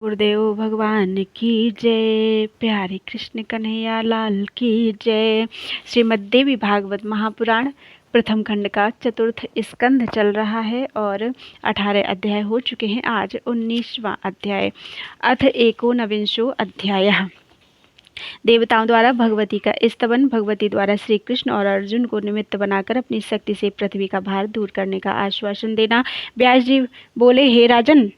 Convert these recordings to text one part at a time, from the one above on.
गुरुदेव भगवान की जय। प्यारे कृष्ण कन्हैया लाल की जय। श्रीमद् देवी भागवत महापुराण प्रथम खंड का चतुर्थ स्कंध चल रहा है और 18 अध्याय हो चुके हैं। आज 19वां अध्याय। अथ एकोनविंशो अध्याय। देवताओं द्वारा भगवती का स्तवन। भगवती द्वारा श्री कृष्ण और अर्जुन को निमित्त बनाकर अपनी शक्ति से पृथ्वी का भार दूर करने का आश्वासन देना। व्यास जी बोले, हे राजन,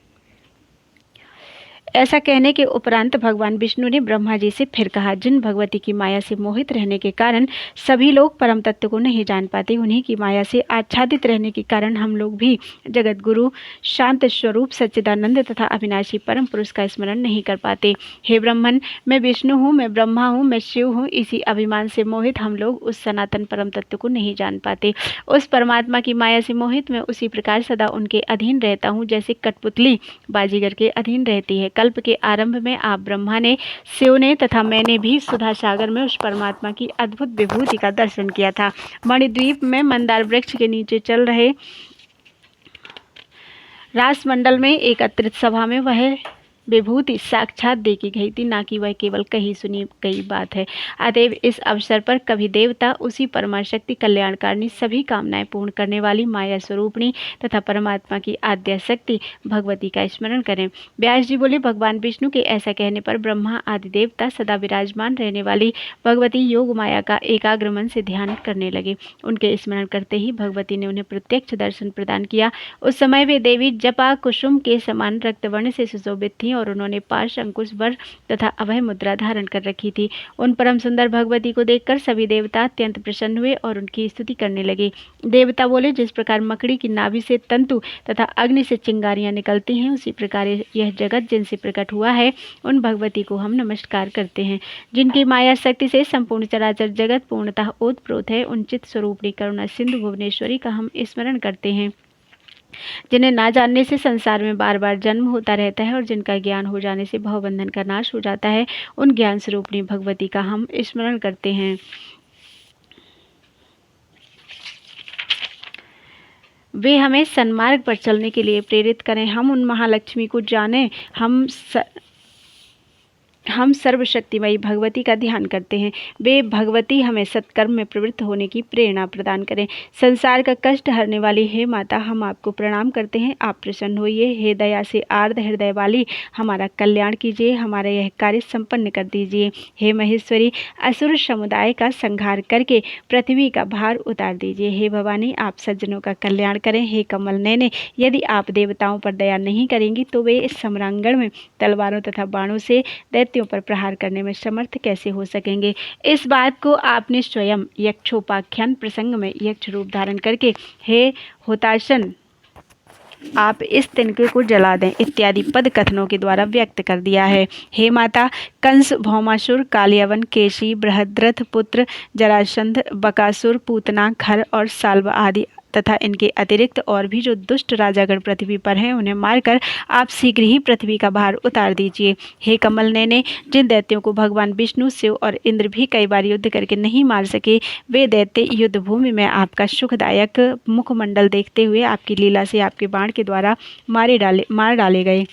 ऐसा कहने के उपरांत भगवान विष्णु ने ब्रह्मा जी से फिर कहा, जिन भगवती की माया से मोहित रहने के कारण सभी लोग परम तत्व को नहीं जान पाते, उन्हीं की माया से आच्छादित रहने के कारण हम लोग भी जगत गुरु शांत स्वरूप सच्चिदानंद तथा अविनाशी परम पुरुष का स्मरण नहीं कर पाते। हे ब्रह्मन, मैं विष्णु हूँ, मैं ब्रह्मा हूँ, मैं शिव हूँ। इसी अभिमान से मोहित हम लोग उस सनातन परम तत्व को नहीं जान पाते। उस परमात्मा की माया से मोहित मैं उसी प्रकार सदा उनके अधीन रहता हूँ, जैसे कठपुतली बाजीगर के अधीन रहती है। कल्प के आरंभ में आप ब्रह्मा ने, शिव ने तथा मैंने भी सुधा सागर में उस परमात्मा की अद्भुत विभूति का दर्शन किया था। मणिद्वीप में मंदार वृक्ष के नीचे चल रहे रासमंडल में एकत्रित सभा में वह विभूति साक्षात देखी गई थी, ना कि वह केवल कही सुनी गई बात है। अतएव इस अवसर पर कभी देवता उसी परमाशक्ति कल्याणकारिणी, सभी कामनाएं पूर्ण करने वाली माया स्वरूपिणी तथा परमात्मा की आद्य शक्ति भगवती का स्मरण करें। व्यास जी बोले, भगवान विष्णु के ऐसा कहने पर ब्रह्मा आदि देवता सदा विराजमान रहने वाली भगवती योग माया का एकाग्र मन से ध्यान करने लगे। उनके स्मरण करते ही भगवती ने उन्हें प्रत्यक्ष दर्शन प्रदान किया। उस समय वे देवी जपा कुसुम के समान रक्तवर्ण से सुशोभित थी और उन्होंने पाश, अंकुश, वर तथा अभय मुद्रा धारण कर रखी थी। उन परम सुंदर भगवती को देखकर सभी देवता अत्यंत प्रसन्न हुए और उनकी स्तुति करने लगे। देवता बोले, जिस प्रकार मकड़ी की नाभि से तंतु तथा अग्नि से चिंगारियां निकलती हैं, उसी प्रकार यह जगत जिनसे प्रकट हुआ है, उन भगवती को हम नमस्कार करते हैं। जिनकी माया शक्ति से संपूर्ण चराचर जगत पूर्णतः ओतप्रोत है, उन चित्त स्वरूपिणी करुणा सिंधु भुवनेश्वरी का हम स्मरण करते हैं। जिन्हें ना जानने से संसार में बार बार जन्म होता रहता है और जिनका ज्ञान हो जाने से भवबंधन का नाश हो जाता है, उन ज्ञान स्वरूपिणी भगवती का हम स्मरण करते हैं। वे हमें सन्मार्ग पर चलने के लिए प्रेरित करें। हम उन महालक्ष्मी को जानें। हम सर्वशक्तिमयी भगवती का ध्यान करते हैं। वे भगवती हमें सत्कर्म में प्रवृत्त होने की प्रेरणा प्रदान करें। संसार का कष्ट हरने वाली हे माता, हम आपको प्रणाम करते हैं। आप प्रसन्न होइए। हे दया से आर्द्र हृदय वाली, हमारा कल्याण कीजिए, हमारा यह कार्य संपन्न कर दीजिए। हे महेश्वरी, असुर समुदाय का संहार करके पृथ्वी का भार उतार दीजिए। हे भवानी, आप सज्जनों का कल्याण करें। हे कमल नयने, यदि आप देवताओं पर दया नहीं करेंगी तो वे इस समरांगण में तलवारों तथा बाणों से पर प्रहार करने में समर्थ कैसे हो सकेंगे। इस बात को आपने स्वयं यक्षोपाख्यान प्रसंग में यक्ष रूप धारण करके, हे होताशन, आप इस तिनके को जला दें, इत्यादि पद कथनों के द्वारा व्यक्त कर दिया है। हे माता, कंस, भौमासुर, कालियवन, केशी, बृहद्रथ पुत्र जरासंध, बकासुर, पूतना, खर और साल्व आदि तथा इनके अतिरिक्त और भी जो दुष्ट राजागण पृथ्वी पर हैं, उन्हें मारकर आप शीघ्र ही पृथ्वी का भार उतार दीजिए। हे कमल नयने, जिन दैत्यों को भगवान विष्णु, शिव और इंद्र भी कई बार युद्ध करके नहीं मार सके, वे दैत्य युद्ध भूमि में आपका सुखदायक मुखमंडल देखते हुए आपकी लीला से आपके बाण के द्वारा मार डाले गए।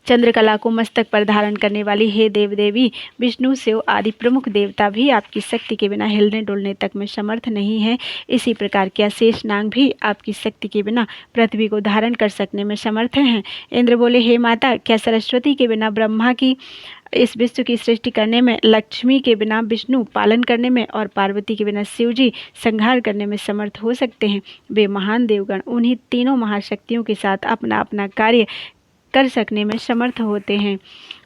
चंद्रकला को मस्तक पर धारण करने वाली हे देव देवी, विष्णु, शिव आदि प्रमुख देवता भी आपकी शक्ति के बिना हिलने डुलने तक में समर्थ नहीं है। इसी प्रकार क्या शेषनाग भी आपकी शक्ति के बिना पृथ्वी को धारण कर सकने में समर्थ हैं। इंद्र बोले, हे माता, क्या सरस्वती के बिना ब्रह्मा की इस विश्व की सृष्टि करने में, लक्ष्मी के बिना विष्णु पालन करने में और पार्वती के बिना शिव जी संहार करने में समर्थ हो सकते हैं। वे महान देवगण उन्हीं तीनों महाशक्तियों के साथ अपना अपना कार्य कर सकने में समर्थ होते हैं।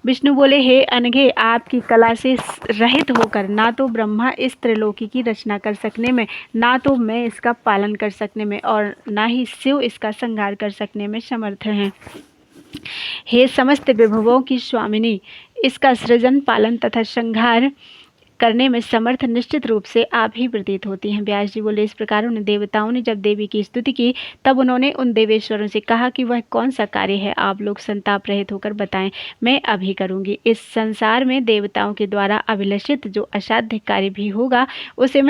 विष्णु बोले, हे अनघे, आपकी कला से रहित होकर ना तो ब्रह्मा इस त्रिलोकी की रचना कर सकने में, ना तो मैं इसका पालन कर सकने में और ना ही शिव इसका संहार कर सकने में समर्थ हैं। हे समस्त विभवों की स्वामिनी, इसका सृजन, पालन तथा संहार करने में समर्थ निश्चित रूप से आप ही प्रतीत होती हैं। व्यास जी बोले, इस प्रकार उन देवताओं ने जब देवी की स्तुति की, तब उन्होंने उन देवेश्वरों से कहा कि वह कौन सा कार्य है, आप लोग संताप रहित होकर बताएं, मैं अभी करूंगी। इस संसार में देवताओं के द्वारा अभिलषित जो असाध्य कार्य भी होगा, उसे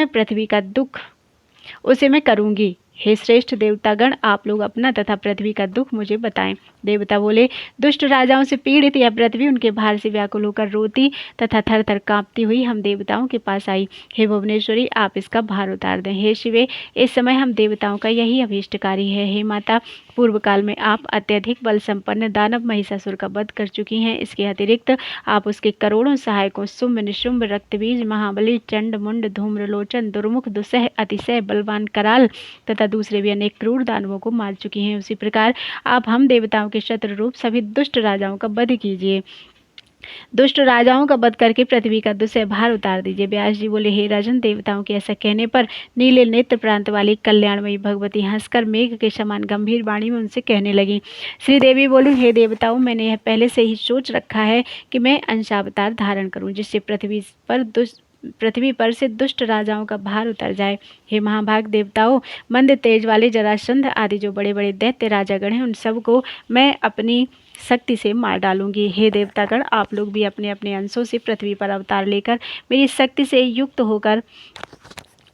मैं करूंगी। हे श्रेष्ठ देवतागण, आप लोग अपना तथा पृथ्वी का दुख मुझे बताएं। देवता बोले, दुष्ट राजाओं से पीड़ित यह पृथ्वी उनके भार से व्याकुल होकर रोती तथा थर थर कांपती हुई हम देवताओं के पास आई। हे भुवनेश्वरी, आप इसका भार उतार दें। हे शिवे, इस समय हम देवताओं का यही अभीष्टकारी है। हे माता, पूर्व काल में आप अत्यधिक बल संपन्न दानव महिषासुर का वध कर चुकी हैं। इसके अतिरिक्त आप उसके करोड़ों सहायकों शुंभ निशुंभ रक्तबीज महाबली चंड मुंड धूम्रलोचन दुर्मुख दुस्सह अतिशय बलवान कराल तथा दूसरे भी अनेक क्रूर दानवों को मार चुकी हैं। उसी प्रकार आप हम देवताओं के शत्रु रूप सभी दुष्ट राजाओं का वध कीजिए। दुष्ट राजाओं का वध करके पृथ्वी का दुस्सह भार उतार दीजिए। व्यास जी बोले, हे राजन, देवताओं के ऐसा कहने पर नीले नेत्र प्रांत वाली कल्याणमयी भगवती हंसकर मेघ के समान गंभीर वाणी में उनसे कहने लगी। श्री देवी बोली, हे देवताओं, मैंने यह पहले से ही सोच रखा है कि मैं अंशावतार धारण करूं, जिससे पृथ्वी पर से दुष्ट राजाओं का भार उतर जाए। हे महाभाग देवताओं, मंद तेज वाले जरासंध आदि जो बड़े बड़े दैत्य राजागण हैं, उन सबको मैं अपनी शक्ति से मार डालूंगी। हे देवतागण, आप लोग भी अपने अपने अंशों से पृथ्वी पर अवतार लेकर मेरी शक्ति से युक्त होकर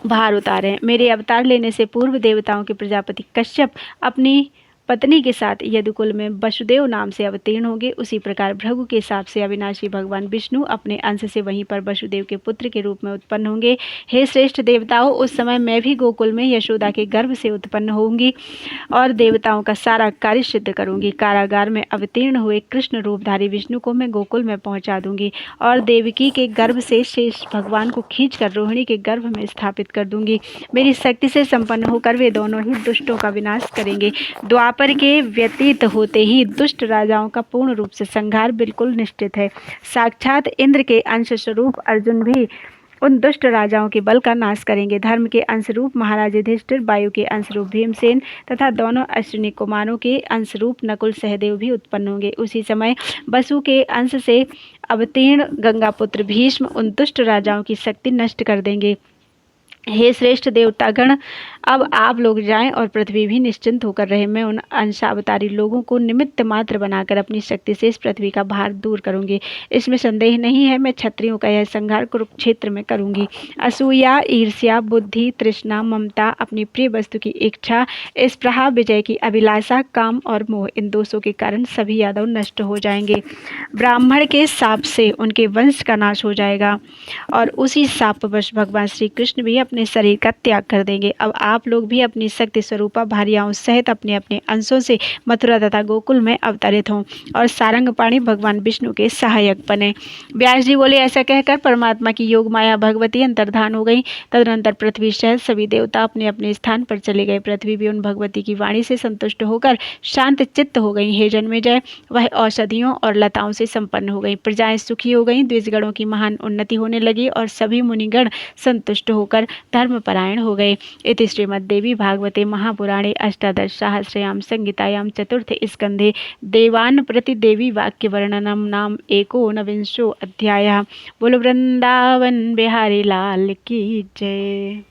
भार उतारें। मेरे अवतार लेने से पूर्व देवताओं के प्रजापति कश्यप अपनी पत्नी के साथ यदुकुल में वसुदेव नाम से अवतीर्ण होंगे। उसी प्रकार भृगु के हिसाब से अविनाशी भगवान विष्णु अपने अंश से वहीं पर वसुदेव के पुत्र के रूप में उत्पन्न होंगे। हे श्रेष्ठ देवताओं, उस समय मैं भी गोकुल में यशोदा के गर्भ से उत्पन्न होंगी और देवताओं का सारा कार्य सिद्ध करूंगी। कारागार में अवतीर्ण हुए कृष्ण रूपधारी विष्णु को मैं गोकुल में पहुंचा दूंगी और देवकी के गर्भ से शेष भगवान को खींचकर रोहिणी के गर्भ में स्थापित कर दूंगी। मेरी शक्ति से संपन्न होकर वे दोनों ही दुष्टों का विनाश करेंगे। द्वापर के व्यतीत होते ही दुष्ट राजाओं का पूर्ण रूप से संहार बिल्कुल निश्चित है। साक्षात इंद्र के अंश स्वरूप अर्जुन भी उन दुष्ट राजाओं के बल का नाश करेंगे। धर्म के अंशरूप महाराज युधिष्ठिर, वायु के अंशरूप भीमसेन तथा दोनों अश्विनी कुमारों के अंशरूप नकुल सहदेव भी उत्पन्न होंगे। उसी समय वसु के अंश से अवतीर्ण गंगापुत्र भीष्म उन दुष्ट राजाओं की शक्ति नष्ट कर देंगे। हे श्रेष्ठ देवतागण, अब आप लोग जाएं और पृथ्वी भी निश्चिंत होकर रहे। मैं उन अंशावतारी लोगों को निमित्त मात्र बनाकर अपनी शक्ति से इस पृथ्वी का भार दूर करूंगी। इसमें संदेह नहीं है, मैं क्षत्रियों का यह संहार कुरुक्षेत्र में करूंगी। असूया, ईर्ष्या, बुद्धि, तृष्णा, ममता, अपनी प्रिय वस्तु की इच्छा, स्पृहा, विजय की अभिलाषा, काम और मोह, इन दोषों के कारण सभी यादव नष्ट हो जाएंगे। ब्राह्मण के शाप से उनके वंश का नाश हो जाएगा और उसी शापवश भगवान श्री कृष्ण भी अपने शरीर का त्याग कर देंगे। अब आप लोग भी अपनी शक्ति स्वरूपा भार्याओं सहित अपने अपने अंशों से मथुरा तथा गोकुल में अवतरित हों और सारंगपाणी भगवान विष्णु के सहायक बने। व्यास जी बोले, ऐसा कहकर परमात्मा की योग माया भगवती अंतर्धान हो गई। तदनंतर पृथ्वी सहित सभी देवता अपने अपने स्थान पर चले गए। पृथ्वी भी उन भगवती की वाणी से संतुष्ट होकर शांत चित्त हो गई। हे जन्मेजय, वह औषधियों और लताओं से संपन्न हो गई। प्रजाएं सुखी हो गईं, द्विजगणों की महान उन्नति होने लगी और सभी मुनिगण संतुष्ट होकर धर्मपरायण हो गए। इति श्रीमद्देवी भागवते महापुराणे अष्टादश सहस्रयां संहितायां चतुर्थ स्कंधे देवान् प्रति देवी वाक्य वर्णनम नाम एकोनविंशो अध्यायः। बोलो वृंदावन बिहारी लाल की जय।